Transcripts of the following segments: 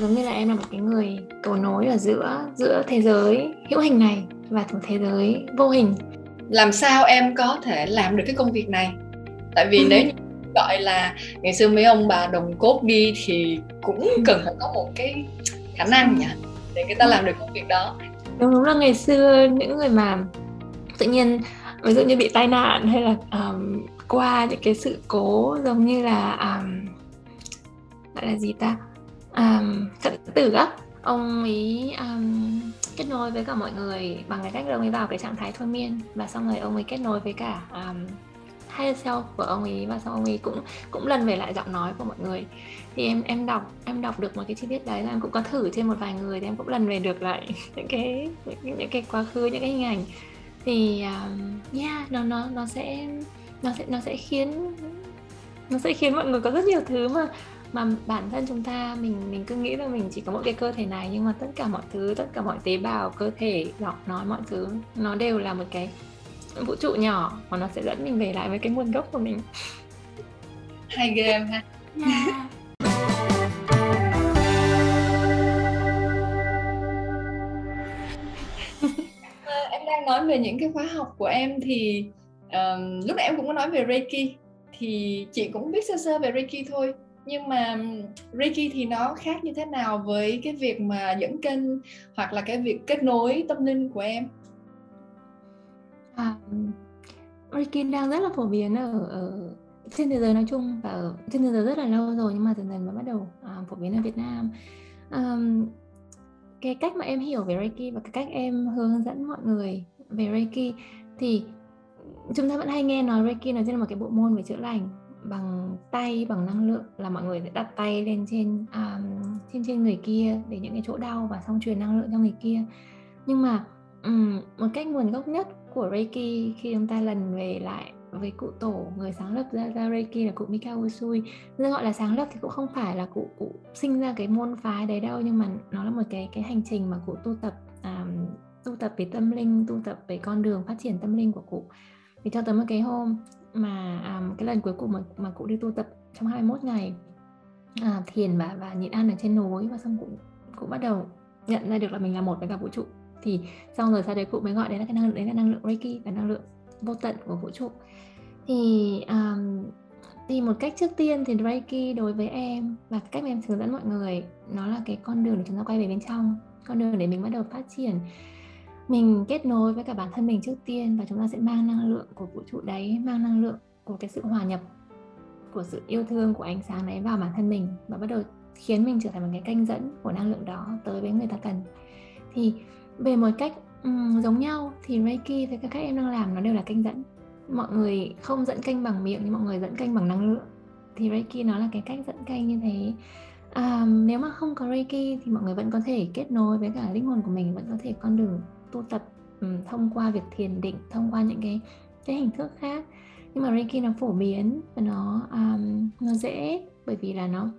giống như là em là một cái người cầu nối ở giữa thế giới hữu hình này và một thế giới vô hình. Làm sao em có thể làm được cái công việc này? Tại vì nếu như gọi là ngày xưa mấy ông bà đồng cốt đi thì cũng cần phải có một cái khả năng nhỉ, để người ta làm được công việc đó. Đúng là ngày xưa những người mà tự nhiên ví dụ như bị tai nạn hay là qua những cái sự cố giống như là gọi là gì ta, Phật tử á, ông ấy kết nối với cả mọi người bằng cái cách ông ấy vào cái trạng thái thôi miên, và xong rồi ông ấy kết nối với cả higher self của ông ấy, và xong ông ấy cũng lần về lại giọng nói của mọi người. Thì em đọc được một cái chi tiết đấy, là em cũng có thử trên một vài người, thì em cũng lần về được lại những cái quá khứ, những cái hình ảnh. Thì nó sẽ khiến mọi người có rất nhiều thứ mà bản thân chúng ta mình cứ nghĩ là mình chỉ có mỗi cái cơ thể này, nhưng mà tất cả mọi thứ, tất cả mọi tế bào cơ thể, giọng nói, mọi thứ nó đều là một cái vũ trụ nhỏ, và nó sẽ dẫn mình về lại với cái nguồn gốc của mình. Hay ghê em ha. Yeah. Em đang nói về những cái khóa học của em thì lúc nãy em cũng có nói về Reiki, thì chị cũng biết sơ sơ về Reiki thôi. Nhưng mà Reiki thì nó khác như thế nào với cái việc mà dẫn kênh hoặc là cái việc kết nối tâm linh của em? Reiki đang rất là phổ biến ở trên thế giới nói chung, và ở trên thế giới rất là lâu rồi, nhưng mà dần dần mới bắt đầu phổ biến ở Việt Nam. Cái cách mà em hiểu về Reiki và cái cách em hướng dẫn mọi người về Reiki, thì chúng ta vẫn hay nghe nói Reiki nó là một cái bộ môn về chữa lành bằng tay, bằng năng lượng, là mọi người sẽ đặt tay lên trên người kia để những cái chỗ đau, và xong truyền năng lượng cho người kia. Nhưng mà một cách nguồn gốc nhất của Reiki, khi chúng ta lần về lại với cụ tổ, người sáng lập ra Reiki là cụ Mikao Usui. Gọi là sáng lập thì cũng không phải là cụ sinh ra cái môn phái đấy đâu, nhưng mà nó là một cái hành trình mà cụ tu tập về tâm linh, tu tập về con đường phát triển tâm linh của cụ. Thì cho tới một cái hôm mà cái lần cuối cùng mà cụ đi tu tập trong 21 ngày thiền và nhịn ăn ở trên núi, và xong cụ bắt đầu nhận ra được là mình là một với cả vũ trụ. Thì xong rồi sau đấy cụ mới gọi đấy là năng lượng Reiki, là năng lượng vô tận của vũ trụ. Thì một cách trước tiên thì Reiki đối với em, và cách mà em hướng dẫn mọi người, nó là cái con đường để chúng ta quay về bên trong, con đường để mình bắt đầu phát triển, mình kết nối với cả bản thân mình trước tiên, và chúng ta sẽ mang năng lượng của vũ trụ đấy, mang năng lượng của cái sự hòa nhập, của sự yêu thương, của ánh sáng đấy vào bản thân mình, và bắt đầu khiến mình trở thành một cái kênh dẫn của năng lượng đó tới với người ta cần. Thì về một cách giống nhau thì Reiki với các em đang làm nó đều là kênh dẫn. Mọi người không dẫn kênh bằng miệng, nhưng mọi người dẫn kênh bằng năng lượng. Thì Reiki nó là cái cách dẫn kênh như thế. Nếu mà không có Reiki thì mọi người vẫn có thể kết nối với cả linh hồn của mình, vẫn có thể con đường tu tập thông qua việc thiền định, thông qua những cái hình thức khác. Nhưng mà Reiki nó phổ biến và nó dễ, bởi vì là nó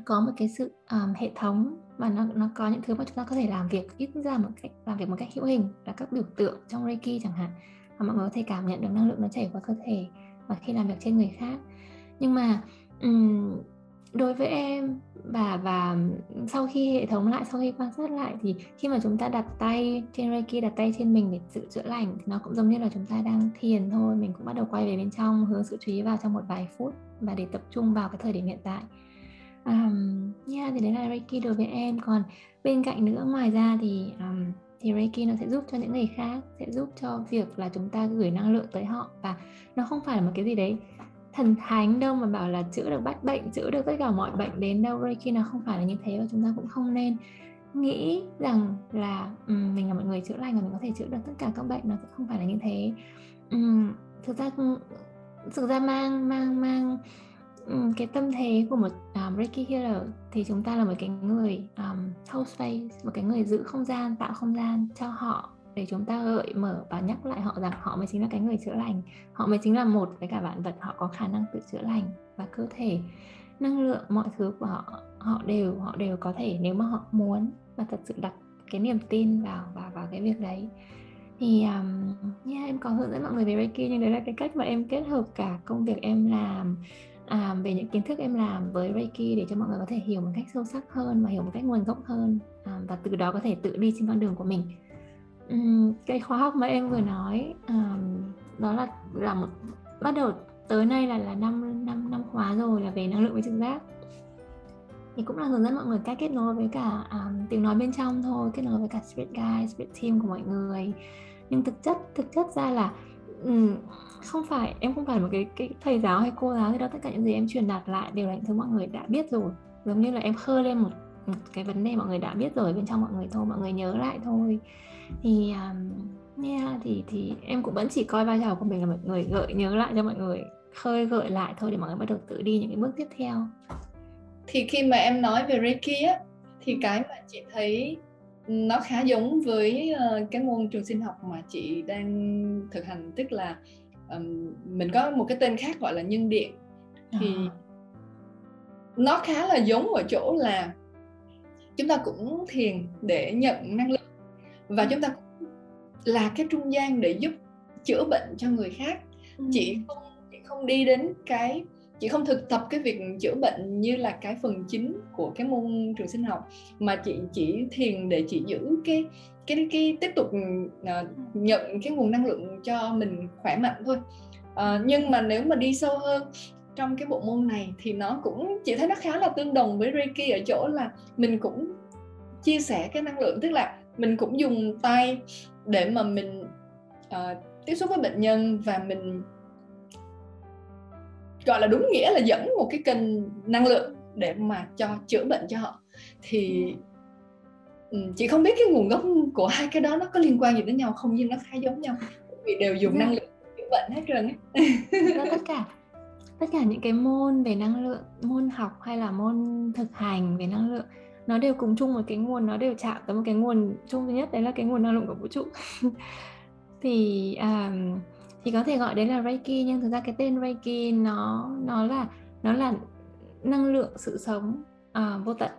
có một cái sự hệ thống, và nó có những thứ mà chúng ta có thể làm việc, ít ra làm việc một cách hữu hình, là các biểu tượng trong Reiki chẳng hạn, và mọi người có thể cảm nhận được năng lượng nó chảy qua cơ thể và khi làm việc trên người khác. Nhưng mà đối với em, và sau khi hệ thống lại, sau khi quan sát lại, thì khi mà chúng ta đặt tay trên Reiki, đặt tay trên mình để sự chữa lành, thì nó cũng giống như là chúng ta đang thiền thôi. Mình cũng bắt đầu quay về bên trong, hướng sự chú ý vào trong một vài phút, và để tập trung vào cái thời điểm hiện tại. Thì đấy là Reiki đối với em. Còn bên cạnh nữa, ngoài ra thì Reiki nó sẽ giúp cho những người khác, sẽ giúp cho việc là chúng ta gửi năng lượng tới họ, và nó không phải là một cái gì đấy thần thánh đâu mà bảo là chữa được bách bệnh, chữa được tất cả mọi bệnh đến đâu. Reiki nó không phải là như thế, và chúng ta cũng không nên nghĩ rằng là mình là một người chữa lành và mình có thể chữa được tất cả các bệnh. Nó không phải là như thế. Thực ra mang cái tâm thế của một Reiki healer thì chúng ta là một cái người hold space, một cái người giữ không gian, tạo không gian cho họ, để chúng ta gợi mở và nhắc lại họ rằng họ mới chính là cái người chữa lành. Họ mới chính là một với cả vạn vật, họ có khả năng tự chữa lành, và cơ thể, năng lượng, mọi thứ của họ đều có thể, nếu mà họ muốn và thật sự đặt cái niềm tin vào cái việc đấy. Thì em có hướng dẫn mọi người về Reiki, nhưng đấy là cái cách mà em kết hợp cả công việc em làm về những kiến thức em làm với Reiki để cho mọi người có thể hiểu một cách sâu sắc hơn và hiểu một cách nguồn gốc hơn, và từ đó có thể tự đi trên con đường của mình. Cái khóa học mà em vừa nói, đó là một bắt đầu tới nay là năm khóa rồi, là về năng lượng với trực giác. Thì cũng là hướng dẫn mọi người cách kết nối với cả tiếng nói bên trong thôi, kết nối với cả spirit guide, spirit team của mọi người. Nhưng thực chất ra là em không phải một cái thầy giáo hay cô giáo gì đâu. Tất cả những gì em truyền đạt lại đều là những thứ mọi người đã biết rồi, giống như là em khơi lên một cái vấn đề mọi người đã biết rồi bên trong mọi người thôi, mọi người nhớ lại thôi. Thì thì em cũng vẫn chỉ coi vai trò của mình là một người gợi nhớ lại cho mọi người, khơi gợi lại thôi, để mọi người bắt đầu tự đi những cái bước tiếp theo. Thì khi mà em nói về Reiki á, thì cái mà chị thấy nó khá giống với cái môn trường sinh học mà chị đang thực hành, tức là mình có một cái tên khác gọi là nhân điện. Thì nó khá là giống ở chỗ là chúng ta cũng thiền để nhận năng lượng, và chúng ta cũng là cái trung gian để giúp chữa bệnh cho người khác. Chị không đi đến chị không thực tập cái việc chữa bệnh như là cái phần chính của cái môn trường sinh học, mà chị chỉ thiền để chị giữ cái tiếp tục nhận cái nguồn năng lượng cho mình khỏe mạnh thôi. Nhưng mà nếu mà đi sâu hơn trong cái bộ môn này thì nó cũng, chị thấy nó khá là tương đồng với Reiki ở chỗ là mình cũng chia sẻ cái năng lượng, tức là mình cũng dùng tay để mà mình tiếp xúc với bệnh nhân, và mình gọi là đúng nghĩa là dẫn một cái kênh năng lượng để mà chữa bệnh cho họ. Thì chị không biết cái nguồn gốc của hai cái đó nó có liên quan gì đến nhau không, nhưng nó khá giống nhau vì đều dùng năng lượng chữa bệnh hết trơn ấy. Tất cả những cái môn về năng lượng, môn học hay là môn thực hành về năng lượng, nó đều cùng chung một cái nguồn, nó đều chạm tới một cái nguồn chung duy nhất, đấy là cái nguồn năng lượng của vũ trụ. thì có thể gọi đấy là Reiki, nhưng thực ra cái tên Reiki nó là năng lượng sự sống vô tận.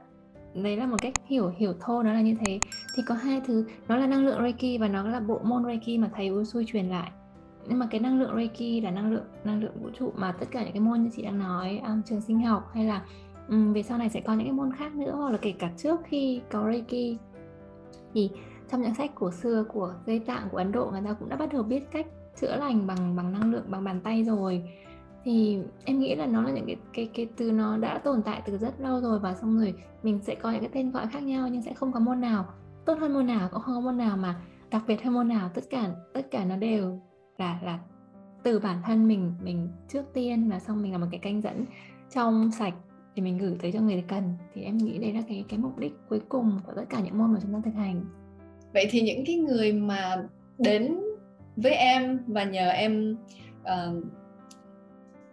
Đấy là một cách hiểu thô, nó là như thế. Thì có hai thứ, nó là năng lượng Reiki và nó là bộ môn Reiki mà thầy Usui truyền lại. Nhưng mà cái năng lượng Reiki là năng lượng vũ trụ mà tất cả những cái môn như chị đang nói, trường sinh học hay là về sau này sẽ có những cái môn khác nữa, hoặc là kể cả trước khi có Reiki thì trong những sách cổ xưa của Tây Tạng, của Ấn Độ, người ta cũng đã bắt đầu biết cách chữa lành bằng năng lượng, bằng bàn tay rồi. Thì em nghĩ là nó là những cái từ nó đã tồn tại từ rất lâu rồi, và xong rồi mình sẽ có những cái tên gọi khác nhau, nhưng sẽ không có môn nào tốt hơn môn nào, cũng không có môn nào mà đặc biệt hơn môn nào. Tất cả nó đều là từ bản thân mình trước tiên, và xong mình là một cái kênh dẫn trong sạch để mình gửi tới cho người cần. Thì em nghĩ đây là cái mục đích cuối cùng của tất cả những môn mà chúng ta thực hành. Vậy thì những cái người mà đến với em và nhờ em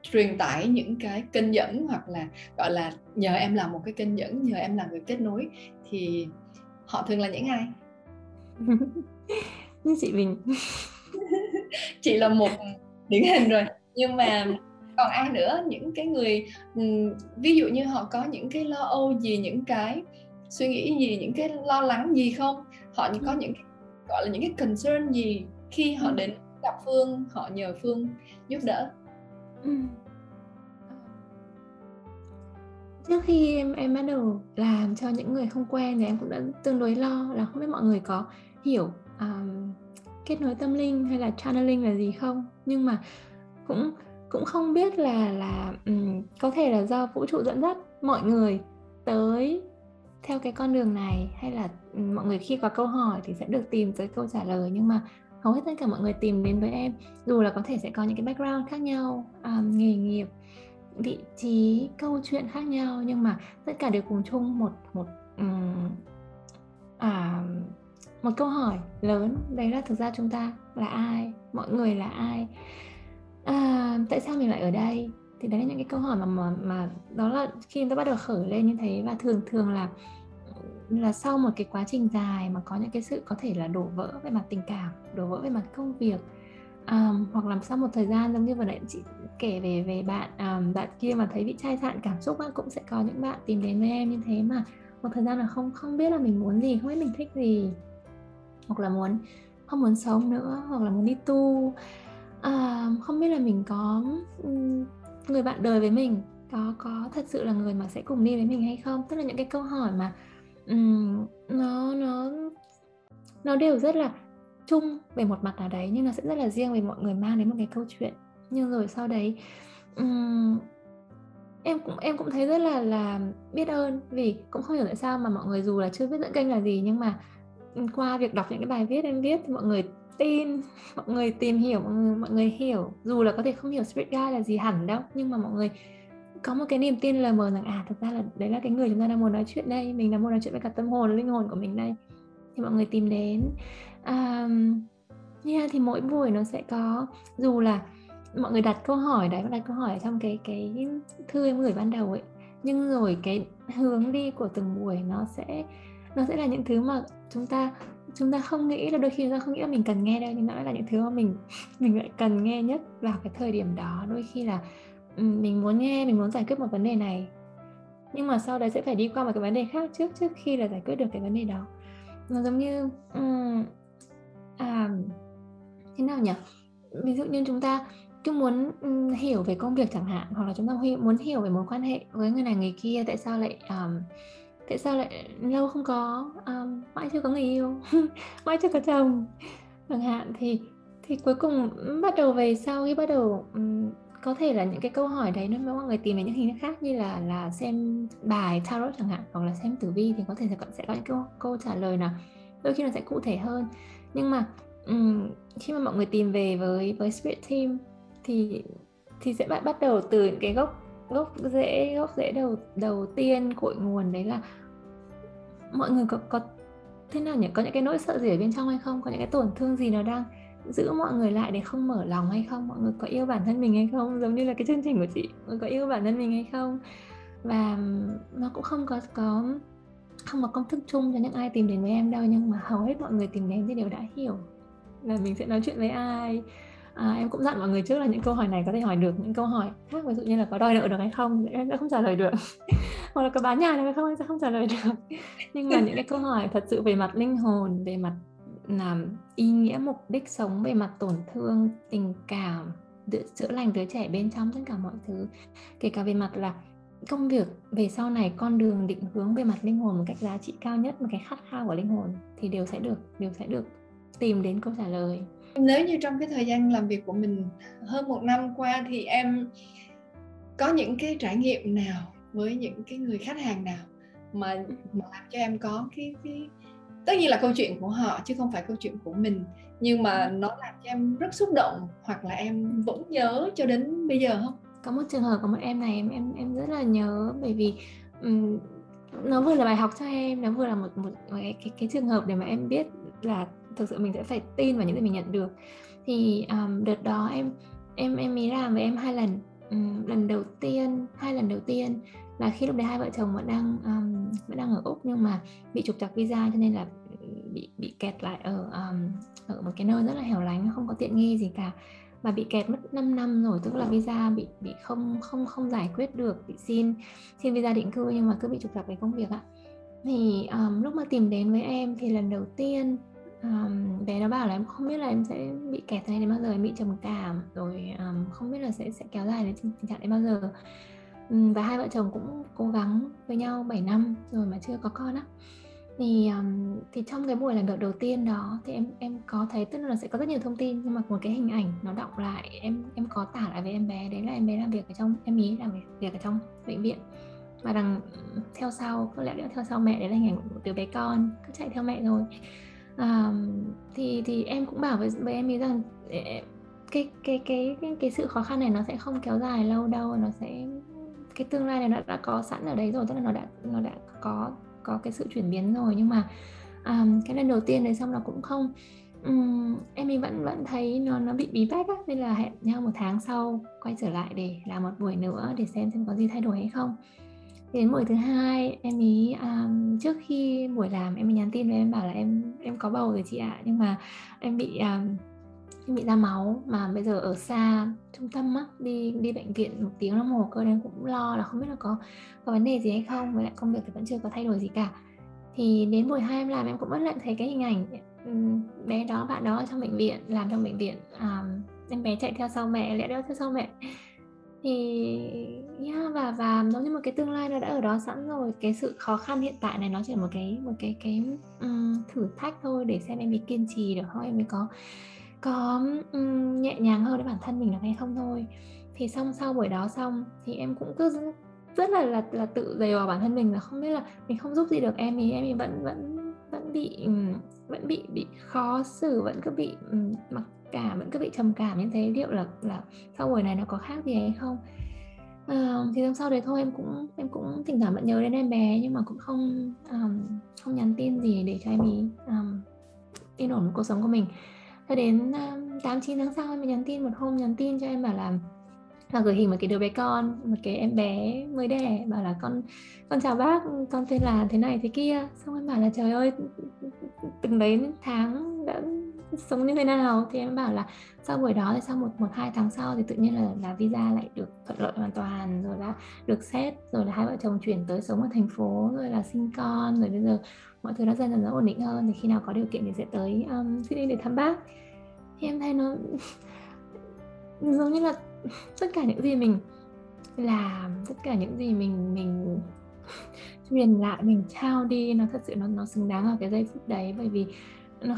truyền tải những cái kênh dẫn, hoặc là gọi là nhờ em làm một cái kênh dẫn, nhờ em làm người kết nối, thì họ thường là những ai? Như chị Bình. Chị là một điển hình rồi, nhưng mà còn ai nữa? Những cái người ví dụ như họ có những cái lo âu gì, những cái suy nghĩ gì, những cái lo lắng gì không? Họ có những cái, gọi là những cái concern gì khi họ đến gặp Phương, họ nhờ Phương giúp đỡ? Trước khi em bắt đầu làm cho những người không quen thì em cũng đã tương đối lo là không biết mọi người có hiểu kết nối tâm linh hay là channeling là gì không. Nhưng mà cũng không biết là có thể là do vũ trụ dẫn dắt mọi người tới theo cái con đường này, hay là mọi người khi có câu hỏi thì sẽ được tìm tới câu trả lời. Nhưng mà hầu hết tất cả mọi người tìm đến với em, dù là có thể sẽ có những cái background khác nhau, nghề nghiệp, vị trí, câu chuyện khác nhau, nhưng mà tất cả đều cùng chung một câu hỏi lớn, đấy là thực ra chúng ta là ai, mọi người là ai, tại sao mình lại ở đây. Thì đấy là những cái câu hỏi mà đó là khi chúng ta bắt đầu khởi lên như thế. Và thường là sau một cái quá trình dài mà có những cái sự có thể là đổ vỡ về mặt tình cảm, đổ vỡ về mặt công việc, hoặc là sau một thời gian, giống như vừa nãy chị kể về bạn kia mà thấy bị chai sạn cảm xúc, cũng sẽ có những bạn tìm đến với em như thế mà một thời gian là không biết là mình muốn gì, không biết mình thích gì, hoặc là không muốn sống nữa, hoặc là muốn đi tu, không biết là mình có người bạn đời với mình có thật sự là người mà sẽ cùng đi với mình hay không. Tức là những cái câu hỏi mà nó đều rất là chung về một mặt nào đấy, nhưng nó sẽ rất là riêng về mọi người mang đến một cái câu chuyện. Nhưng rồi sau đấy em cũng thấy rất là biết ơn, vì cũng không hiểu tại sao mà mọi người dù là chưa biết dẫn kênh là gì, nhưng mà qua việc đọc những cái bài viết em viết thì mọi người tin, mọi người tìm hiểu, mọi người hiểu, dù là có thể không hiểu Spirit Guide là gì hẳn đâu, nhưng mà mọi người có một cái niềm tin lờ mờ rằng thực ra là đấy là cái người chúng ta đang muốn nói chuyện đây, mình đang muốn nói chuyện với cả tâm hồn, linh hồn của mình đây, thì mọi người tìm đến. Thì mỗi buổi nó sẽ có, dù là mọi người đặt câu hỏi đấy, đặt câu hỏi ở trong cái thư em gửi ban đầu ấy, nhưng rồi cái hướng đi của từng buổi nó sẽ là những thứ mà chúng ta không nghĩ là, đôi khi chúng ta không nghĩ là mình cần nghe đâu, nhưng nó là những thứ mà mình lại cần nghe nhất vào cái thời điểm đó. Đôi khi là mình muốn nghe, mình muốn giải quyết một vấn đề này, nhưng mà sau đấy sẽ phải đi qua một cái vấn đề khác trước khi là giải quyết được cái vấn đề đó. Nó giống như thế nào nhỉ? Ví dụ như chúng ta cứ muốn hiểu về công việc chẳng hạn, hoặc là chúng ta muốn hiểu về mối quan hệ với người này người kia, tại sao lại lâu không có, mãi chưa có người yêu mãi chưa có chồng chẳng hạn, thì cuối cùng bắt đầu về sau khi bắt đầu có thể là những cái câu hỏi đấy nó mọi người tìm về những hình thức khác, như là xem bài tarot chẳng hạn, hoặc là xem tử vi, thì có thể sẽ có những câu trả lời nào đôi khi nó sẽ cụ thể hơn. Nhưng mà khi mà mọi người tìm về với Spirit Team thì sẽ bắt đầu từ những cái gốc rễ đầu tiên, cội nguồn, đấy là mọi người có thế nào nhỉ, có những cái nỗi sợ gì ở bên trong hay không, có những cái tổn thương gì nó đang giữ mọi người lại để không mở lòng hay không, mọi người có yêu bản thân mình hay không, giống như là cái chương trình của chị, mọi người có yêu bản thân mình hay không. Và nó cũng không có công thức chung cho những ai tìm đến với em đâu, nhưng mà hầu hết mọi người tìm đến thì đều đã hiểu là mình sẽ nói chuyện với ai. Em cũng dặn mọi người trước là những câu hỏi này có thể hỏi được, những câu hỏi khác ví dụ như là có đòi nợ được hay không em sẽ không trả lời được hoặc là có bán nhà được hay không em sẽ không trả lời được. Nhưng mà những cái câu hỏi thật sự về mặt linh hồn, về mặt làm ý nghĩa, mục đích sống, về mặt tổn thương, tình cảm, chữa lành đứa trẻ bên trong, tất cả mọi thứ, kể cả về mặt là công việc về sau này, con đường định hướng về mặt linh hồn một cách giá trị cao nhất, một cái khát khao của linh hồn, thì đều sẽ được tìm đến câu trả lời. Nếu như trong cái thời gian làm việc của mình hơn 1 năm qua thì em có những cái trải nghiệm nào với những cái người khách hàng nào mà làm cho em có cái tất nhiên là câu chuyện của họ chứ không phải câu chuyện của mình, nhưng mà nó làm cho em rất xúc động, hoặc là em vẫn nhớ cho đến bây giờ không? Có một trường hợp, có một em này em rất là nhớ, bởi vì nó vừa là bài học cho em, nó vừa là một cái trường hợp để mà em biết là thực sự mình sẽ phải tin vào những gì mình nhận được. Thì đợt đó em ý làm với em 2 lần. Lần đầu tiên là khi lúc đấy hai vợ chồng vẫn đang ở Úc, nhưng mà bị trục trặc visa, cho nên là bị kẹt lại ở một cái nơi rất là hẻo lánh, không có tiện nghi gì cả, và bị kẹt mất 5 năm rồi, tức là visa bị không giải quyết được, bị xin visa định cư nhưng mà cứ bị trục trặc về công việc ạ. Thì lúc mà tìm đến với em thì lần đầu tiên bé nó bảo là em không biết là em sẽ bị kẹt thế này đến bao giờ, em bị trầm cảm rồi, không biết là sẽ kéo dài đến tình trạng đến bao giờ. Và hai vợ chồng cũng cố gắng với nhau 7 năm rồi mà chưa có con á. Thì trong cái buổi lần đầu tiên đó thì em có thấy, tức là sẽ có rất nhiều thông tin, nhưng mà một cái hình ảnh nó đọng lại, em có tả lại với em bé, đấy là em bé làm việc ở trong, em ý làm việc ở trong bệnh viện, và đằng theo sau, có lẽ theo sau mẹ, đấy là hình ảnh của một đứa bé con cứ chạy theo mẹ rồi. Thì em cũng bảo với em ý rằng cái sự khó khăn này nó sẽ không kéo dài lâu đâu, nó sẽ, cái tương lai này nó đã có sẵn ở đấy rồi, tức là nó đã có cái sự chuyển biến rồi. Nhưng mà cái lần đầu tiên đấy xong là cũng không, em ấy vẫn thấy nó bị bí bách á, nên là hẹn nhau 1 tháng sau quay trở lại để làm một buổi nữa để xem có gì thay đổi hay không. Thì đến buổi thứ 2 em ý trước khi buổi làm em ấy nhắn tin với em bảo là em có bầu rồi chị ạ, nhưng mà em bị ra máu, mà bây giờ ở xa trung tâm á, đi bệnh viện 1 tiếng đồng hồ cơ, nên cũng lo là không biết là có vấn đề gì hay không, với lại công việc thì vẫn chưa có thay đổi gì cả. Thì đến buổi 2 em làm, em cũng vẫn lại thấy cái hình ảnh bé đó, bạn đó ở trong bệnh viện, làm trong bệnh viện, em bé chạy theo sau mẹ, lẽ đeo theo sau mẹ. Thì và giống như một cái tương lai nó đã ở đó sẵn rồi. Cái sự khó khăn hiện tại này nó chỉ là một cái thử thách thôi, để xem em ấy kiên trì được không, em ấy có nhẹ nhàng hơn với bản thân mình được hay không thôi. Thì sau buổi đó xong thì em cũng cứ rất là tự dày vào bản thân mình, là không biết là mình không giúp gì được em ấy vẫn bị khó xử, vẫn cứ bị mặc cảm, vẫn cứ bị trầm cảm như thế. Liệu là sau buổi này nó có khác gì hay không? Thì hôm sau đấy thôi, em cũng thỉnh thoảng vẫn nhớ đến em bé, nhưng mà cũng không nhắn tin gì để cho em ấy yên ổn với cuộc sống của mình. Cho đến 8-9 tháng sau em mới nhắn tin, một hôm nhắn tin cho em bảo là gửi hình một cái đứa bé con, một cái em bé mới đẻ, bảo là con chào bác, con tên là thế này thế kia. Xong em bảo là trời ơi, từng đấy tháng đã sống như thế nào. Thì em bảo là sau buổi đó thì sau một hai tháng sau thì tự nhiên là visa lại được thuận lợi hoàn toàn, rồi là được xét, rồi là hai vợ chồng chuyển tới sống ở thành phố, rồi là sinh con, rồi bây giờ mọi thứ nó dần dần ổn định hơn. Thì khi nào có điều kiện thì sẽ tới Sydney để thăm bác. Thì em thấy nó giống như là tất cả những gì mình làm, tất cả những gì mình truyền lại, mình trao đi, nó thật sự nó xứng đáng ở cái giây phút đấy. Bởi vì nó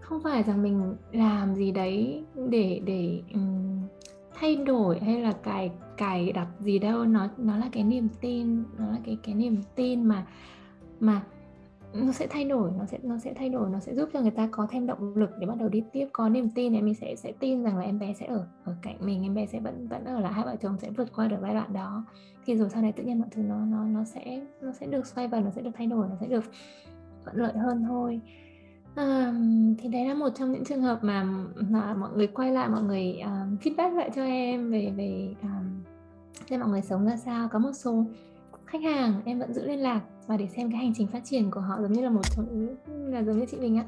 không phải rằng mình làm gì đấy để thay đổi hay là cài đặt gì đâu. Nó là cái niềm tin, nó là cái niềm tin mà nó sẽ thay đổi, nó sẽ thay đổi, nó sẽ giúp cho người ta có thêm động lực để bắt đầu đi tiếp. Có niềm tin thì mình sẽ tin rằng là em bé sẽ ở cạnh mình, em bé sẽ vẫn ở lại, hai vợ chồng sẽ vượt qua được giai đoạn đó. Thì rồi sau này tự nhiên mọi thứ nó sẽ được xoay vần, nó sẽ được thay đổi, nó sẽ được thuận lợi hơn thôi. Thì đấy là một trong những trường hợp mà mọi người quay lại, mọi người feedback lại cho em về xem mọi người sống ra sao. Có một số khách hàng em vẫn giữ liên lạc và để xem cái hành trình phát triển của họ, giống như là một trong những là giống như chị mình á.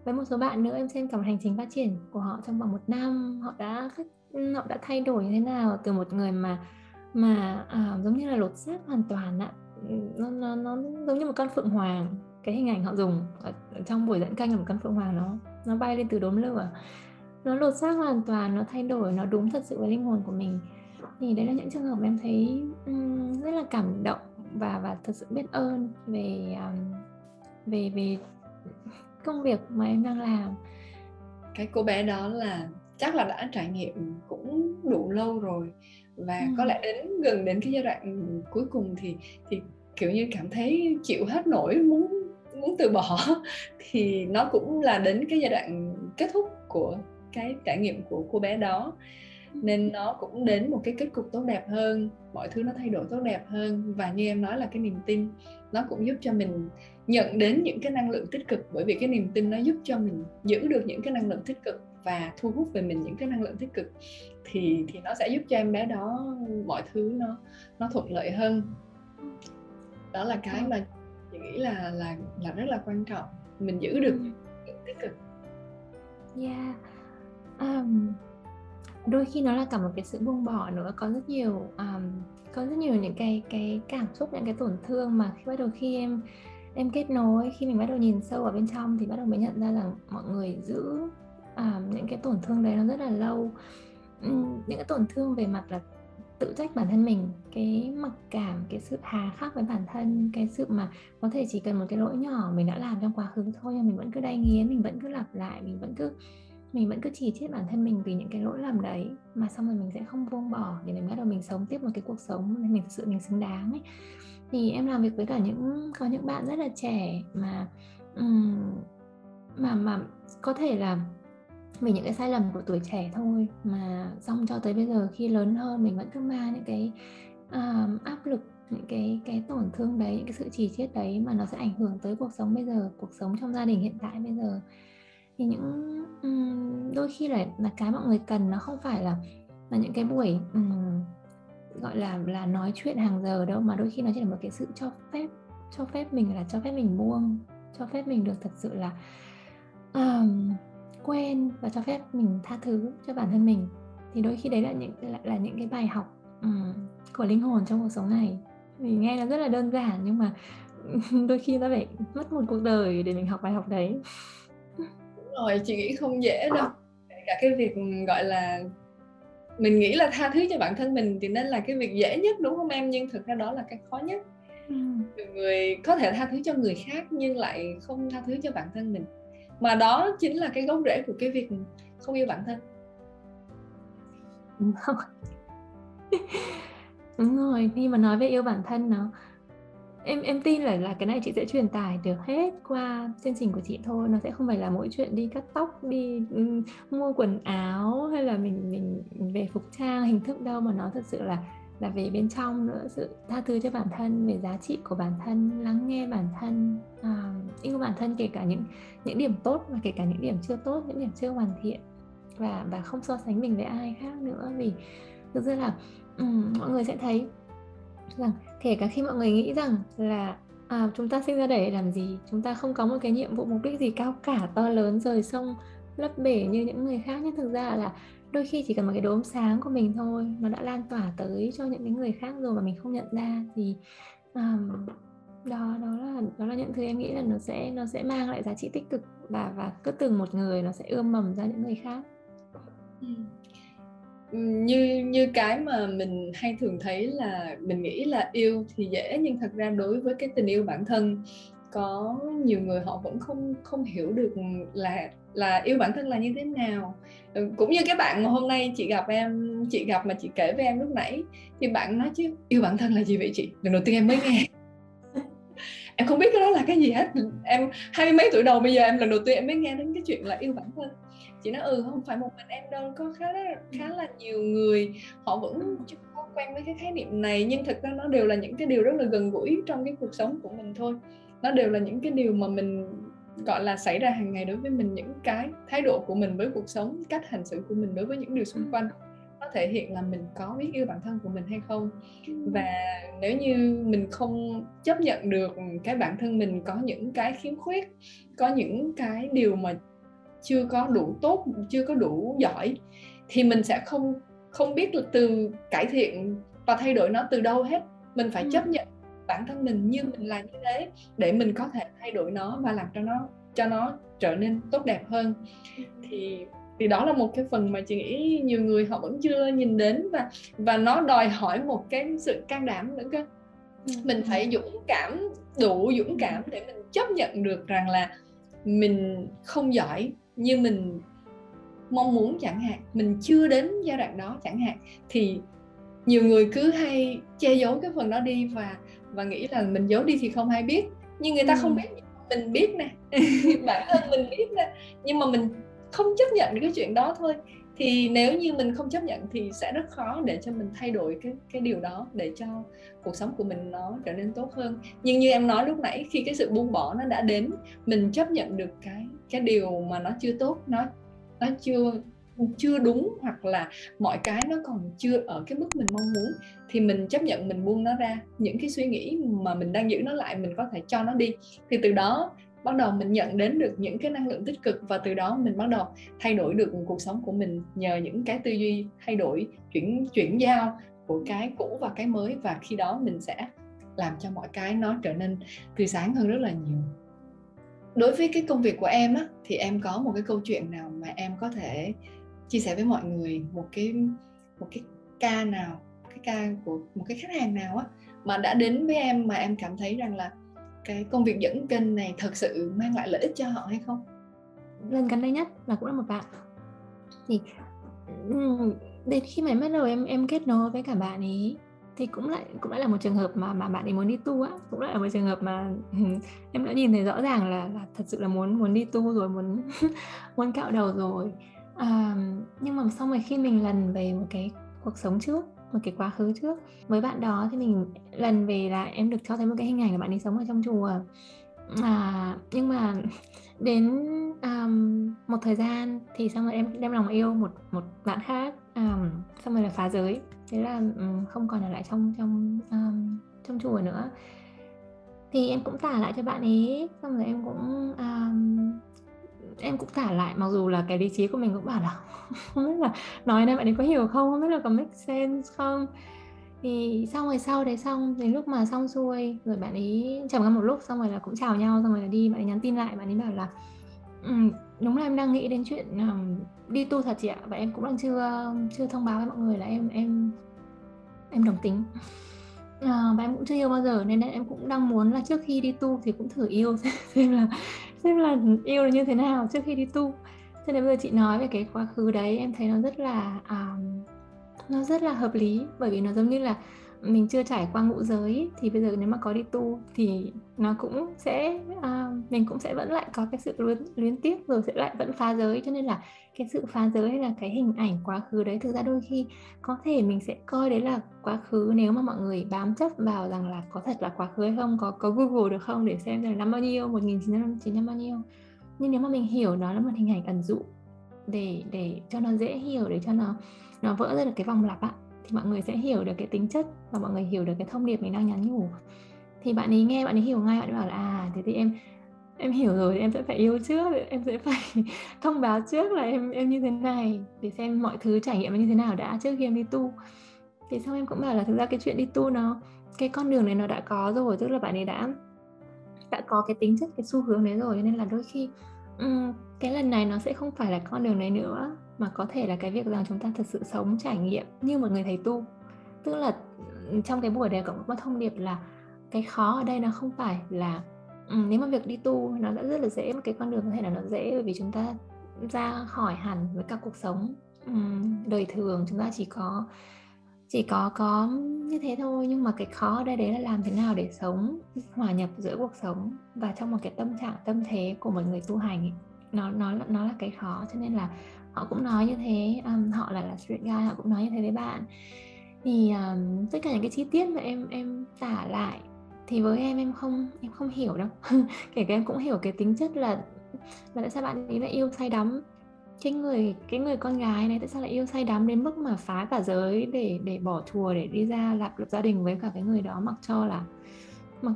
Với một số bạn nữa em xem cả một hành trình phát triển của họ trong vòng 1 năm, họ đã thay đổi như thế nào, từ một người mà giống như là lột xác hoàn toàn ạ. Nó giống như một con phượng hoàng. Cái hình ảnh họ dùng ở trong buổi dẫn canh là một con phượng hoàng, nó bay lên từ đốm lửa, nó lột xác hoàn toàn, nó thay đổi, nó đúng thật sự với linh hồn của mình. Thì đấy là những trường hợp em thấy rất là cảm động và thật sự biết ơn về công việc mà em đang làm. Cái cô bé đó là chắc là đã trải nghiệm cũng đủ lâu rồi, và có lẽ gần đến cái giai đoạn cuối cùng thì kiểu như cảm thấy chịu hết nổi, muốn từ bỏ thì nó cũng là đến cái giai đoạn kết thúc của cái trải nghiệm của cô bé đó, nên nó cũng đến một cái kết cục tốt đẹp hơn, mọi thứ nó thay đổi tốt đẹp hơn. Và như em nói là cái niềm tin nó cũng giúp cho mình nhận đến những cái năng lượng tích cực, bởi vì cái niềm tin nó giúp cho mình giữ được những cái năng lượng tích cực và thu hút về mình những cái năng lượng tích cực, thì nó sẽ giúp cho em bé đó mọi thứ nó thuận lợi hơn. Đó là cái mà chị nghĩ là rất là quan trọng, mình giữ được những năng lượng tích cực. Đôi khi nó là cả một cái sự buông bỏ nữa. Có rất nhiều những cái cảm xúc, những cái tổn thương mà khi em kết nối, khi mình bắt đầu nhìn sâu vào bên trong thì bắt đầu mới nhận ra rằng mọi người giữ những cái tổn thương đấy nó rất là lâu. Những cái tổn thương về mặt là tự trách bản thân mình, cái mặc cảm, cái sự hà khắc với bản thân, cái sự mà có thể chỉ cần một cái lỗi nhỏ mình đã làm trong quá khứ thôi, nhưng mình vẫn cứ đay nghiến, mình vẫn cứ lặp lại, mình vẫn cứ chỉ trích bản thân mình vì những cái lỗi lầm đấy, mà xong rồi mình sẽ không buông bỏ để mình bắt đầu mình sống tiếp một cái cuộc sống mình thực sự mình xứng đáng ấy. Thì em làm việc với cả có những bạn rất là trẻ mà có thể là vì những cái sai lầm của tuổi trẻ thôi, mà xong cho tới bây giờ khi lớn hơn mình vẫn cứ mang những cái áp lực, những cái tổn thương đấy, những cái sự chỉ trích đấy, mà nó sẽ ảnh hưởng tới cuộc sống bây giờ, cuộc sống trong gia đình hiện tại bây giờ. Thì đôi khi là cái mọi người cần nó không phải là những cái buổi gọi là nói chuyện hàng giờ đâu, mà đôi khi nó chỉ là một cái sự cho phép mình buông, cho phép mình được thật sự là quên, và cho phép mình tha thứ cho bản thân mình. Thì đôi khi đấy là những cái bài học của linh hồn trong cuộc sống này. Thì nghe nó rất là đơn giản, nhưng mà đôi khi ta phải mất một cuộc đời để mình học bài học đấy. Đúng rồi, chị nghĩ không dễ đâu. Cả cái việc gọi là mình nghĩ là tha thứ cho bản thân mình thì nên là cái việc dễ nhất, đúng không em? Nhưng thực ra đó là cái khó nhất. Nhiều người có thể tha thứ cho người khác nhưng lại không tha thứ cho bản thân mình, mà đó chính là cái gốc rễ của cái việc không yêu bản thân. Đúng không? Đúng rồi, khi mà nói về yêu bản thân nó, em tin là cái này chị sẽ truyền tải được hết qua chương trình của chị thôi. Nó sẽ không phải là mỗi chuyện đi cắt tóc, đi mua quần áo, hay là mình về phục trang hình thức đâu, mà nó thật sự là về bên trong nữa. Sự tha thứ cho bản thân, về giá trị của bản thân, lắng nghe bản thân, yêu bản thân kể cả những điểm tốt và kể cả những điểm chưa tốt, những điểm chưa hoàn thiện, và không so sánh mình với ai khác nữa. Vì thực ra là mọi người sẽ thấy rằng kể cả khi mọi người nghĩ rằng là chúng ta sinh ra để làm gì, chúng ta không có một cái nhiệm vụ mục đích gì cao cả to lớn rời sông lấp bể như những người khác, nhưng thực ra là đôi khi chỉ cần một cái đốm sáng của mình thôi, nó đã lan tỏa tới cho những người khác rồi mà mình không nhận ra. Thì đó là những thứ em nghĩ là nó sẽ mang lại giá trị tích cực, và cứ từng một người nó sẽ ươm mầm ra những người khác. Như cái mà mình hay thường thấy là mình nghĩ là yêu thì dễ, nhưng thật ra đối với cái tình yêu bản thân, có nhiều người họ vẫn không hiểu được là yêu bản thân là như thế nào. Cũng như cái bạn mà hôm nay chị gặp mà chị kể với em lúc nãy, thì bạn nói chứ yêu bản thân là gì vậy chị? Lần đầu tiên em mới nghe. Em không biết cái đó là cái gì hết. Em 20 mấy tuổi đầu, bây giờ em lần đầu tiên em mới nghe đến cái chuyện là yêu bản thân. Chị nói không phải một mình em đâu, có khá là nhiều người họ vẫn chưa có quen với cái khái niệm này, nhưng thực ra nó đều là những cái điều rất là gần gũi trong cái cuộc sống của mình thôi. Nó đều là những cái điều mà mình gọi là xảy ra hàng ngày đối với mình, những cái thái độ của mình với cuộc sống, cách hành xử của mình đối với những điều xung quanh, nó thể hiện là mình có biết yêu bản thân của mình hay không. Và nếu như mình không chấp nhận được cái bản thân mình có những cái khiếm khuyết, có những cái điều mà chưa có đủ tốt, chưa có đủ giỏi, thì mình sẽ không biết là từ cải thiện và thay đổi nó từ đâu hết. Mình phải chấp nhận bản thân mình như mình là như thế để mình có thể thay đổi nó và làm cho nó trở nên tốt đẹp hơn. Thì đó là một cái phần mà chị nghĩ nhiều người họ vẫn chưa nhìn đến, và nó đòi hỏi một cái sự can đảm nữa cơ. Mình phải đủ dũng cảm để mình chấp nhận được rằng là mình không giỏi như mình mong muốn chẳng hạn, mình chưa đến giai đoạn đó chẳng hạn. Thì nhiều người cứ hay che giấu cái phần đó đi và nghĩ là mình giấu đi thì không ai biết. Nhưng người ta không biết, mình biết nè. Bản thân mình biết nè, nhưng mà mình không chấp nhận cái chuyện đó thôi. Thì nếu như mình không chấp nhận thì sẽ rất khó để cho mình thay đổi cái điều đó, để cho cuộc sống của mình nó trở nên tốt hơn. Nhưng như em nói lúc nãy, khi cái sự buông bỏ nó đã đến, mình chấp nhận được cái điều mà nó chưa tốt, nó chưa đúng, hoặc là mọi cái nó còn chưa ở cái mức mình mong muốn, thì mình chấp nhận, mình buông nó ra. Những cái suy nghĩ mà mình đang giữ nó lại, mình có thể cho nó đi. Thì từ đó bắt đầu mình nhận đến được những cái năng lượng tích cực, và từ đó mình bắt đầu thay đổi được cuộc sống của mình nhờ những cái tư duy thay đổi, chuyển giao của cái cũ và cái mới. Và khi đó mình sẽ làm cho mọi cái nó trở nên tươi sáng hơn rất là nhiều. Đối với cái công việc của em á, thì em có một cái câu chuyện nào mà em có thể chia sẻ với mọi người, một cái ca nào, cái ca của một cái khách hàng nào á mà đã đến với em mà em cảm thấy rằng là cái công việc dẫn kênh này thật sự mang lại lợi ích cho họ hay không? Lần gần đây nhất là cũng là một bạn, thì đến khi mà bắt đầu em kết nối với cả bạn ấy, thì cũng lại là một trường hợp mà bạn ấy muốn đi tu á, cũng lại là một trường hợp mà em đã nhìn thấy rõ ràng là thật sự là muốn đi tu rồi, muốn cạo đầu rồi. Nhưng mà xong rồi khi mình lần về một cái cuộc sống trước, một cái quá khứ trước với bạn đó, thì mình lần về là em được cho thấy một cái hình ảnh là bạn ấy sống ở trong chùa. Nhưng mà đến một thời gian thì xong rồi em đem lòng yêu một bạn khác, xong rồi là phá giới, thế là không còn ở lại trong chùa nữa. Thì em cũng tả lại cho bạn ấy, xong rồi em cũng tả lại, mặc dù là cái lý trí của mình cũng bảo là không biết là nói này bạn ấy có hiểu không biết là có make sense không. Thì xong rồi sau đấy, xong đến lúc mà xong xuôi rồi, bạn ấy trầm ngâm một lúc, xong rồi là cũng chào nhau, xong rồi là đi. Bạn ấy nhắn tin lại, bạn ấy bảo là đúng là em đang nghĩ đến chuyện đi tu thật chị ạ, và em cũng đang chưa thông báo với mọi người là em đồng tính. Và em cũng chưa yêu bao giờ, nên em cũng đang muốn là trước khi đi tu thì cũng thử yêu xem là yêu là như thế nào trước khi đi tu. Cho nên bây giờ chị nói về cái quá khứ đấy, em thấy nó rất là hợp lý, bởi vì nó giống như là mình chưa trải qua ngũ giới thì bây giờ nếu mà có đi tu thì nó cũng sẽ mình cũng sẽ vẫn lại có cái sự luyến tiếc, rồi sẽ lại vẫn phá giới. Cho nên là cái sự phá giới hay là cái hình ảnh quá khứ đấy, thực ra đôi khi có thể mình sẽ coi đấy là quá khứ, nếu mà mọi người bám chấp vào rằng là có thật là quá khứ hay không, có Google được không để xem là năm bao nhiêu, 1959 bao nhiêu. Nhưng nếu mà mình hiểu nó là một hình ảnh ẩn dụ để cho nó dễ hiểu, để cho nó vỡ ra được cái vòng lặp ạ, thì mọi người sẽ hiểu được cái tính chất và mọi người hiểu được cái thông điệp mình đang nhắn nhủ. Thì bạn ấy nghe, bạn ấy hiểu ngay, bạn ấy bảo là thế thì em hiểu rồi, em sẽ phải yêu trước, em sẽ phải thông báo trước là em như thế này, để xem mọi thứ trải nghiệm như thế nào đã trước khi em đi tu. Thì xong em cũng bảo là thực ra cái chuyện đi tu cái con đường này nó đã có rồi, tức là bạn ấy đã có cái tính chất, cái xu hướng đấy rồi, nên là đôi khi cái lần này nó sẽ không phải là con đường này nữa, mà có thể là cái việc rằng chúng ta thật sự sống trải nghiệm như một người thầy tu. Tức là trong cái buổi đấy cũng có thông điệp là cái khó ở đây nó không phải là nếu mà việc đi tu nó đã rất là dễ, một cái con đường có thể là nó dễ bởi vì chúng ta ra khỏi hẳn với cả cuộc sống đời thường, chúng ta chỉ có như thế thôi. Nhưng mà cái khó ở đây đấy là làm thế nào để sống hòa nhập giữa cuộc sống và trong một cái tâm trạng, tâm thế của một người tu hành ấy. Nó là cái khó. Cho nên là họ cũng nói như thế, họ là street guy, họ cũng nói như thế với bạn. Thì tất cả những cái chi tiết mà em tả lại thì với em không hiểu đâu. Kể cả em cũng hiểu cái tính chất là tại sao bạn ấy lại yêu say đắm cái người con gái này, tại sao lại yêu say đắm đến mức mà phá cả giới để bỏ chùa, để đi ra lập gia đình với cả cái người đó, mặc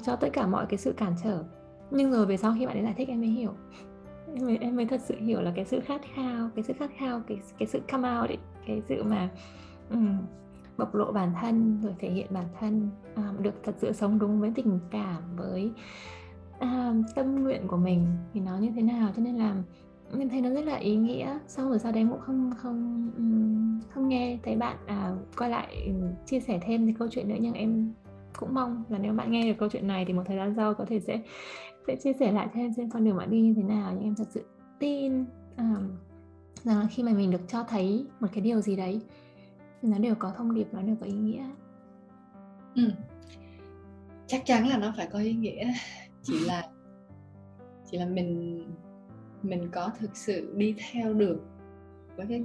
cho tất cả mọi cái sự cản trở. Nhưng rồi về sau khi bạn ấy giải thích em mới hiểu, em mới thật sự hiểu là cái sự khát khao, cái sự come out ấy, cái sự mà bộc lộ bản thân rồi thể hiện bản thân, được thật sự sống đúng với tình cảm, với tâm nguyện của mình thì nó như thế nào. Cho nên là em thấy nó rất là ý nghĩa. Xong rồi sau đấy em cũng không nghe thấy bạn quay lại chia sẻ thêm cái câu chuyện nữa, nhưng em cũng mong là nếu bạn nghe được câu chuyện này thì một thời gian sau có thể sẽ chia sẻ lại thêm xem con đường bạn đi như thế nào. Nhưng em thật sự tin rằng là khi mà mình được cho thấy một cái điều gì đấy thì nó đều có thông điệp, nó đều có ý nghĩa. Chắc chắn là nó phải có ý nghĩa. Chỉ là mình có thực sự đi theo được với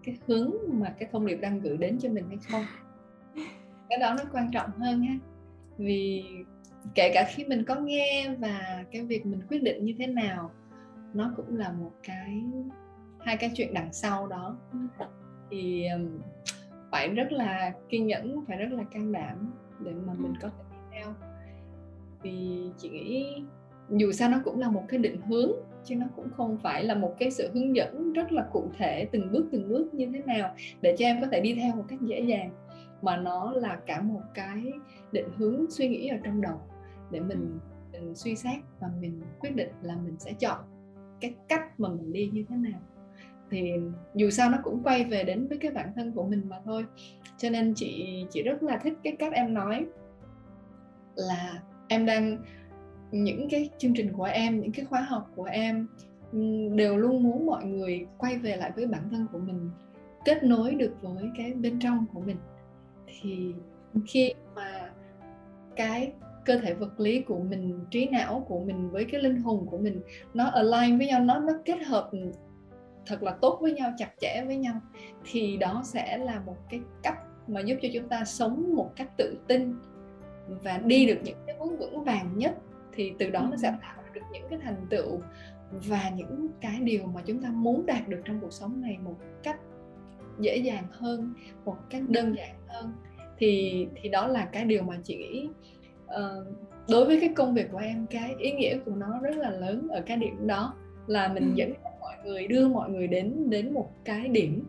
cái hướng mà cái thông điệp đang gửi đến cho mình hay không. Cái đó nó quan trọng hơn ha. Vì kể cả khi mình có nghe và cái việc mình quyết định như thế nào, nó cũng là một hai cái chuyện đằng sau đó. Thì phải rất là kiên nhẫn, phải rất là can đảm để mà mình có thể đi theo. Vì chị nghĩ dù sao nó cũng là một cái định hướng, chứ nó cũng không phải là một cái sự hướng dẫn rất là cụ thể từng bước như thế nào để cho em có thể đi theo một cách dễ dàng, mà nó là cả một cái định hướng suy nghĩ ở trong đầu để mình suy xét và mình quyết định là mình sẽ chọn cái cách mà mình đi như thế nào. Thì dù sao nó cũng quay về đến với cái bản thân của mình mà thôi. Cho nên chị rất là thích cái cách em nói là em đang, những cái chương trình của em, những cái khóa học của em đều luôn muốn mọi người quay về lại với bản thân của mình, kết nối được với cái bên trong của mình. Thì khi mà cái cơ thể vật lý của mình, trí não của mình với cái linh hồn của mình nó align với nhau, nó kết hợp thật là tốt với nhau, chặt chẽ với nhau, thì đó sẽ là một cái cách mà giúp cho chúng ta sống một cách tự tin và đi được những cái bước vững vàng nhất. Thì từ đó nó sẽ tạo được những cái thành tựu và những cái điều mà chúng ta muốn đạt được trong cuộc sống này một cách dễ dàng hơn, một cách đơn giản hơn. Thì đó là cái điều mà chị nghĩ đối với cái công việc của em, cái ý nghĩa của nó rất là lớn ở cái điểm đó, là mình dẫn mọi người, đưa mọi người đến một cái điểm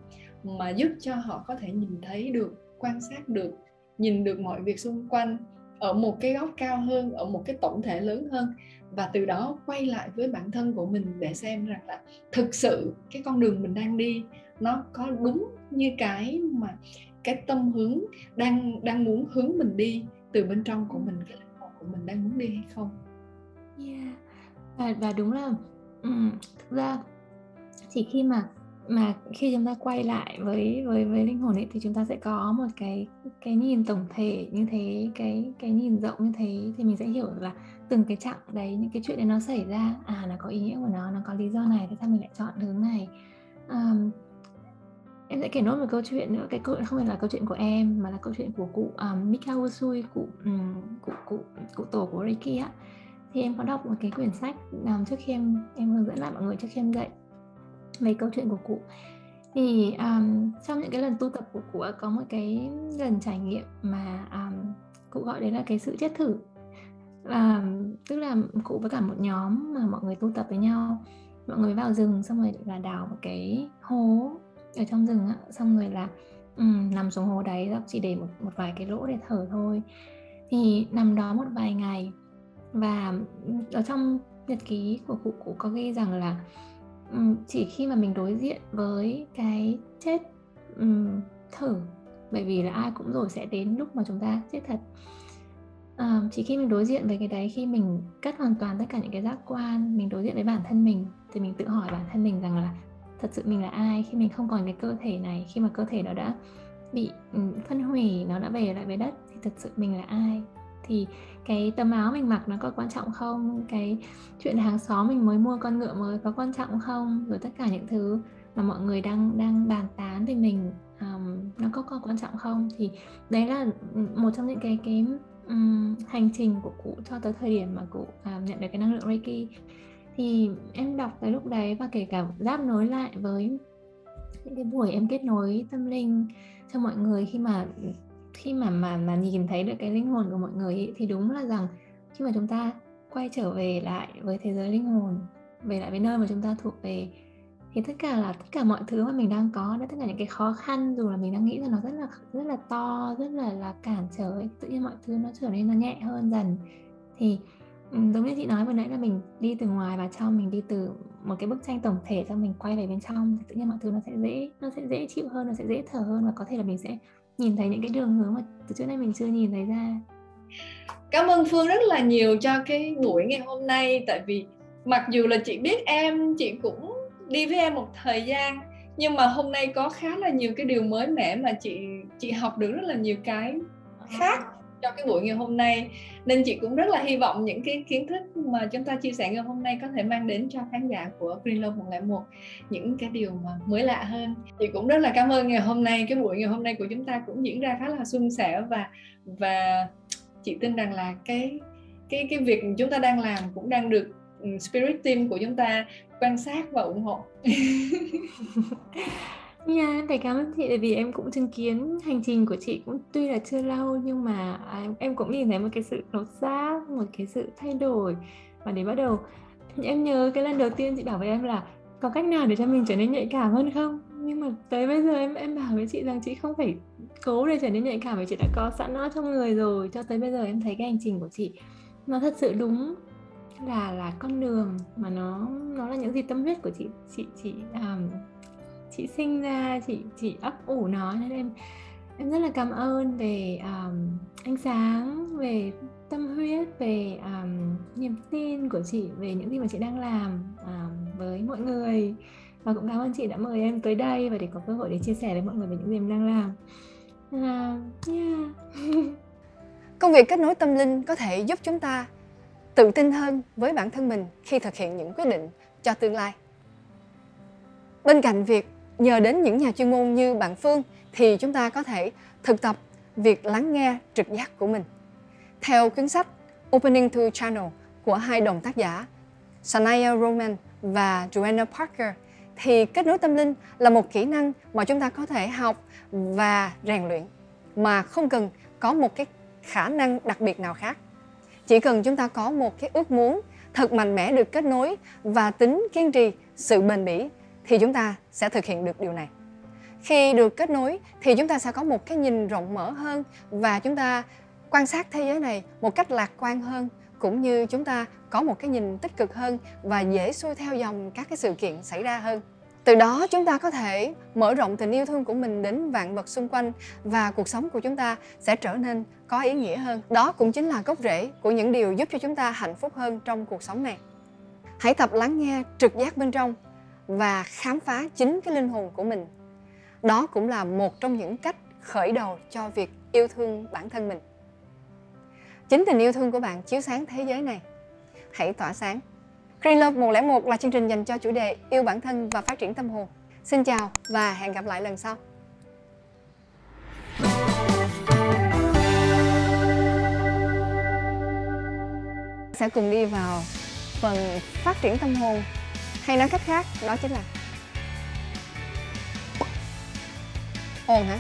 mà giúp cho họ có thể nhìn thấy được, quan sát được, nhìn được mọi việc xung quanh ở một cái góc cao hơn, ở một cái tổng thể lớn hơn, và từ đó quay lại với bản thân của mình để xem rằng là thực sự cái con đường mình đang đi nó có đúng như cái mà cái tâm hướng đang muốn hướng mình đi từ bên trong của mình, cái linh hồn của mình đang muốn đi hay không. Và đúng là thực ra chỉ khi mà khi chúng ta quay lại với linh hồn ấy, thì chúng ta sẽ có một cái nhìn tổng thể như thế, cái nhìn rộng như thế, thì mình sẽ hiểu là từng cái chặng đấy, những cái chuyện đấy nó xảy ra, nó có ý nghĩa của nó có lý do này, tại sao mình lại chọn hướng này. Em sẽ kể nốt một câu chuyện nữa. Cái câu chuyện không phải là câu chuyện của em, mà là câu chuyện của cụ Mikao Usui, cụ tổ của Reiki á. Thì em có đọc một cái quyển sách trước khi em hướng dẫn lại mọi người trước khi em dạy về câu chuyện của cụ. Thì trong những cái lần tu tập của cụ có một cái lần trải nghiệm mà cụ gọi đấy là cái sự chết thử. Tức là cụ với cả một nhóm mà mọi người tu tập với nhau, mọi người vào rừng xong rồi là đào một cái hố ở trong rừng á, xong rồi là nằm xuống hố đấy, chỉ để một vài cái lỗ để thở thôi. Thì nằm đó một vài ngày, và ở trong nhật ký của cụ có ghi rằng là chỉ khi mà mình đối diện với cái chết thử, bởi vì là ai cũng rồi sẽ đến lúc mà chúng ta chết thật. Chỉ khi mình đối diện với cái đấy, khi mình cắt hoàn toàn tất cả những cái giác quan, mình đối diện với bản thân mình, thì mình tự hỏi bản thân mình rằng là thật sự mình là ai khi mình không còn cái cơ thể này, khi mà cơ thể nó đã bị phân hủy, nó đã về lại với đất, thì thật sự mình là ai. Thì cái tấm áo mình mặc nó có quan trọng không, cái chuyện hàng xóm mình mới mua con ngựa mới có quan trọng không, rồi tất cả những thứ mà mọi người đang bàn tán về mình nó có quan trọng không. Thì đấy là một trong những cái hành trình của cụ cho tới thời điểm mà cụ nhận được cái năng lượng Reiki. Thì em đọc tới lúc đấy, và kể cả ráp nối lại với những cái buổi em kết nối tâm linh cho mọi người, khi mà nhìn thấy được cái linh hồn của mọi người ấy, thì đúng là rằng khi mà chúng ta quay trở về lại với thế giới linh hồn, về lại với nơi mà chúng ta thuộc về, thì tất cả mọi thứ mà mình đang có, tất cả những cái khó khăn, dù là mình đang nghĩ là nó rất là to, rất là cản trở ấy, tự nhiên mọi thứ nó trở nên nó nhẹ hơn dần. Thì giống như chị nói vừa nãy là mình đi từ ngoài vào trong, mình đi từ một cái bức tranh tổng thể xong mình quay về bên trong, thì tự nhiên mọi thứ nó sẽ dễ chịu hơn, nó sẽ dễ thở hơn, và có thể là mình sẽ nhìn thấy những cái đường hướng mà từ trước nay mình chưa nhìn thấy ra. Cảm ơn Phương rất là nhiều cho cái buổi ngày hôm nay. Tại vì mặc dù là chị biết em, chị cũng đi với em một thời gian, nhưng mà hôm nay có khá là nhiều cái điều mới mẻ mà chị học được rất là nhiều cái khác cho cái buổi ngày hôm nay. Nên chị cũng rất là hy vọng những cái kiến thức mà chúng ta chia sẻ ngày hôm nay có thể mang đến cho khán giả của Green Love 101 những cái điều mà mới lạ hơn. Chị cũng rất là cảm ơn ngày hôm nay, cái buổi ngày hôm nay của chúng ta cũng diễn ra khá là suôn sẻ, và chị tin rằng là cái việc chúng ta đang làm cũng đang được Spirit Team của chúng ta quan sát và ủng hộ. Em phải cảm ơn chị, bởi vì em cũng chứng kiến hành trình của chị, cũng tuy là chưa lâu nhưng mà em cũng nhìn thấy một cái sự lột xác, một cái sự thay đổi. Và để bắt đầu, em nhớ cái lần đầu tiên chị bảo với em là có cách nào để cho mình trở nên nhạy cảm hơn không? Nhưng mà tới bây giờ em bảo với chị rằng chị không phải cố để trở nên nhạy cảm, vì chị đã có sẵn nó trong người rồi. Cho tới bây giờ em thấy cái hành trình của chị nó thật sự đúng là con đường mà nó là những gì tâm huyết của chị sinh ra, chị ấp ủ nó. Nên em rất là cảm ơn về ánh sáng, về tâm huyết, về niềm tin của chị về những gì mà chị đang làm với mọi người. Và cũng cảm ơn chị đã mời em tới đây và để có cơ hội để chia sẻ với mọi người về những gì em đang làm. Công việc kết nối tâm linh có thể giúp chúng ta tự tin hơn với bản thân mình khi thực hiện những quyết định cho tương lai. Bên cạnh việc nhờ đến những nhà chuyên môn như bạn Phương, thì chúng ta có thể thực tập việc lắng nghe trực giác của mình. Theo cuốn sách Opening to Channel của hai đồng tác giả Shania Roman và Joanna Parker, thì kết nối tâm linh là một kỹ năng mà chúng ta có thể học và rèn luyện mà không cần có một cái khả năng đặc biệt nào khác. Chỉ cần chúng ta có một cái ước muốn thật mạnh mẽ được kết nối và tính kiên trì, sự bền bỉ, thì chúng ta sẽ thực hiện được điều này. Khi được kết nối thì chúng ta sẽ có một cái nhìn rộng mở hơn, và chúng ta quan sát thế giới này một cách lạc quan hơn, cũng như chúng ta có một cái nhìn tích cực hơn và dễ xuôi theo dòng các cái sự kiện xảy ra hơn. Từ đó chúng ta có thể mở rộng tình yêu thương của mình đến vạn vật xung quanh và cuộc sống của chúng ta sẽ trở nên có ý nghĩa hơn. Đó cũng chính là gốc rễ của những điều giúp cho chúng ta hạnh phúc hơn trong cuộc sống này. Hãy tập lắng nghe trực giác bên trong và khám phá chính cái linh hồn của mình. Đó cũng là một trong những cách khởi đầu cho việc yêu thương bản thân mình. Chính tình yêu thương của bạn chiếu sáng thế giới này. Hãy tỏa sáng. Green Love 101 là chương trình dành cho chủ đề yêu bản thân và phát triển tâm hồn. Xin chào và hẹn gặp lại lần sau. Sẽ cùng đi vào phần phát triển tâm hồn, hay nói cách khác đó chính là hồn hả?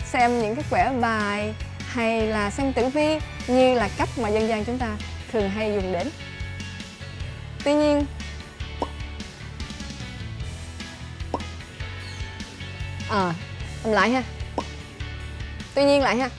Xem những cái quẻ bài hay là xem tử vi như là cách mà dân gian chúng ta thường hay dùng đến. Tuy nhiên lại ha.